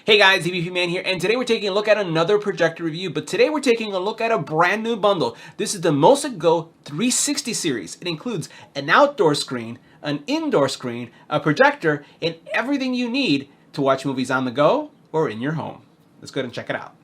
Hey guys, EBPMan here, and today we're taking a look at another projector review, but today we're taking a look at a brand new bundle. This is the MosicGO 360 series. It includes an outdoor screen, an indoor screen, a projector, and everything you need to watch movies on the go or in your home. Let's go ahead and check it out.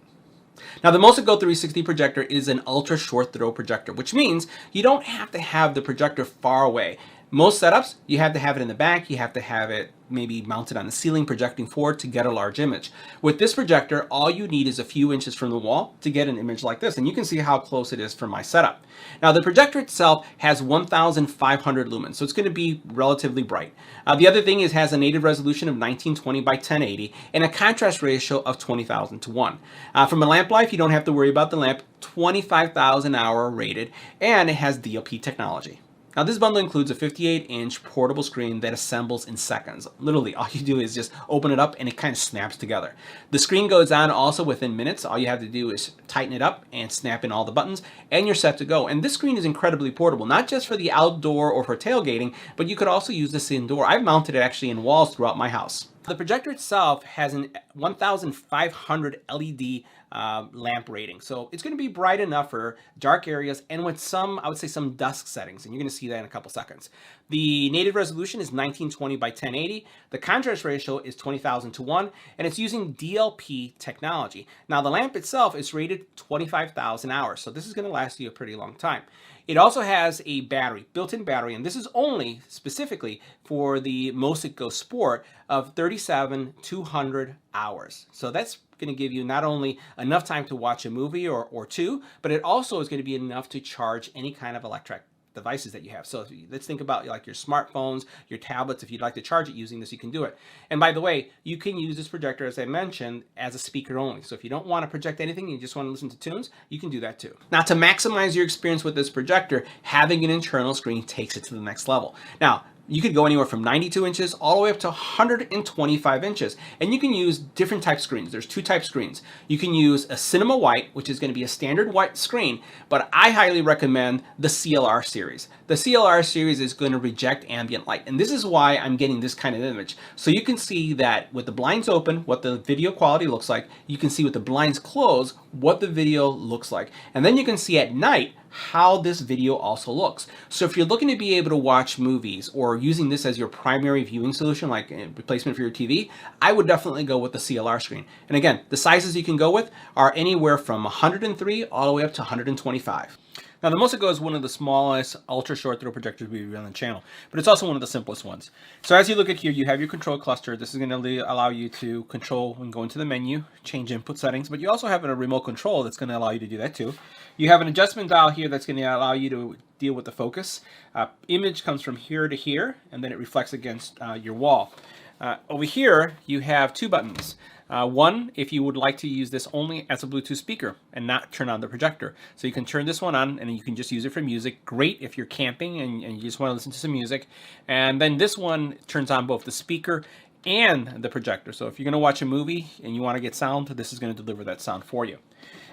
Now, the MosicGO 360 projector is an ultra short throw projector, which means you don't have to have the projector far away. Most setups, you have to have it in the back, you have to have it maybe mounted on the ceiling, projecting forward to get a large image. With this projector, all you need is a few inches from the wall to get an image like this, and you can see how close it is from my setup. Now, the projector itself has 1,500 lumens, so it's going to be relatively bright. The other thing is it has a native resolution of 1920 by 1080 and a contrast ratio of 20,000 to 1. From a lamp life, you don't have to worry about the lamp, 25,000 hour rated, and it has DLP technology. Now, this bundle includes a 58-inch portable screen that assembles in seconds. Literally, all you do is just open it up and it kind of snaps together. The screen goes on also within minutes. All you have to do is tighten it up and snap in all the buttons and you're set to go. And this screen is incredibly portable, not just for the outdoor or for tailgating, but you could also use this indoor. I've mounted it actually in walls throughout my house. The projector itself has an 1,500 LED lamp rating. So it's going to be bright enough for dark areas and with some, I would say, some dusk settings. And you're going to see that in a couple seconds. The native resolution is 1920 by 1080. The contrast ratio is 20,000 to 1. And it's using DLP technology. Now, the lamp itself is rated 25,000 hours. So this is going to last you a pretty long time. It also has a battery, built-in battery, and this is only specifically for the MosicGO Sport of 37,200 hours. So that's going to give you not only enough time to watch a movie or two, but it also is going to be enough to charge any kind of electric devices that you have. So let's think about like your smartphones, your tablets. If you'd like to charge it using this, you can do it. And by the way, you can use this projector, as I mentioned, as a speaker only. So if you don't want to project anything, you just want to listen to tunes, you can do that too. Now, to maximize your experience with this projector, having an internal screen takes it to the next level. Now, you could go anywhere from 92 inches all the way up to 125 inches. And you can use different type screens. There's two type screens. You can use a cinema white, which is going to be a standard white screen, but I highly recommend the CLR series. The CLR series is going to reject ambient light. And this is why I'm getting this kind of image. So you can see that with the blinds open, what the video quality looks like. You can see with the blinds closed, what the video looks like. And then you can see at night how this video also looks. So if you're looking to be able to watch movies or using this as your primary viewing solution, like a replacement for your TV, I would definitely go with the CLR screen. And again, the sizes you can go with are anywhere from 103 all the way up to 125. Now, the MosicGO is one of the smallest ultra short throw projectors we review on the channel, but it's also one of the simplest ones. So as you look at here, you have your control cluster. This is going to allow you to control and go into the menu, change input settings, but you also have a remote control that's going to allow you to do that too. You have an adjustment dial here that's going to allow you to deal with the focus. Image comes from here to here, and then it reflects against your wall. Over here, you have two buttons. One, if you would like to use this only as a Bluetooth speaker and not turn on the projector. So you can turn this one on and you can just use it for music. Great if you're camping and you just want to listen to some music. And then this one turns on both the speaker and the projector. So if you're going to watch a movie and you want to get sound, this is going to deliver that sound for you.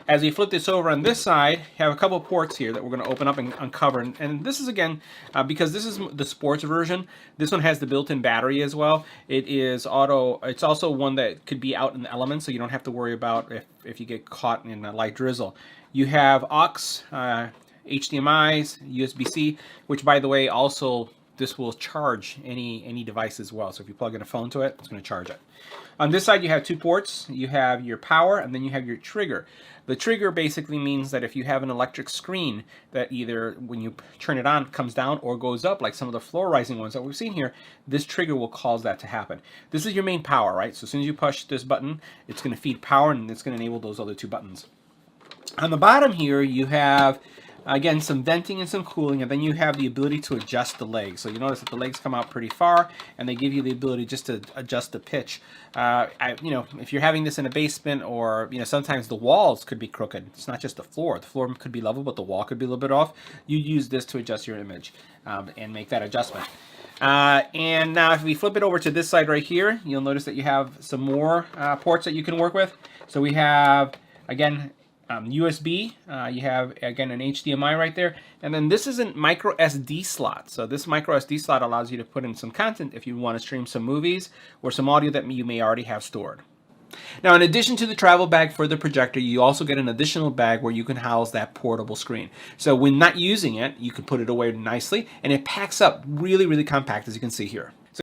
As we flip this over on this side, you have a couple of ports here that we're going to open up and uncover. And this is, again, because this is the sports version, this one has the built-in battery as well. It is auto. It's also one that could be out in the elements, so you don't have to worry about if you get caught in a light drizzle. You have aux, HDMIs, USB-C, which, by the way, also this will charge any device as well. So if you plug in a phone to it, it's going to charge it. On this side, you have two ports. You have your power, and then you have your trigger. The trigger basically means that if you have an electric screen that either when you turn it on comes down or goes up, like some of the floor rising ones that we've seen here, this trigger will cause that to happen. This is your main power, right? So as soon as you push this button, it's going to feed power and it's going to enable those other two buttons. On the bottom here, you have again, some venting and some cooling, and then you have the ability to adjust the legs. So you notice that the legs come out pretty far, and they give you the ability just to adjust the pitch. If you're having this in a basement, or sometimes the walls could be crooked. It's not just the floor. The floor could be level, but the wall could be a little bit off. You use this to adjust your image and make that adjustment. And now if we flip it over to this side right here, you'll notice that you have some more ports that you can work with. So we have, again, USB, you have, again, an HDMI right there, and then this is a micro SD slot. So this micro SD slot allows you to put in some content if you want to stream some movies or some audio that you may already have stored. Now, in addition to the travel bag for the projector, you also get an additional bag where you can house that portable screen. So when not using it, you can put it away nicely, and it packs up really, really compact, as you can see here.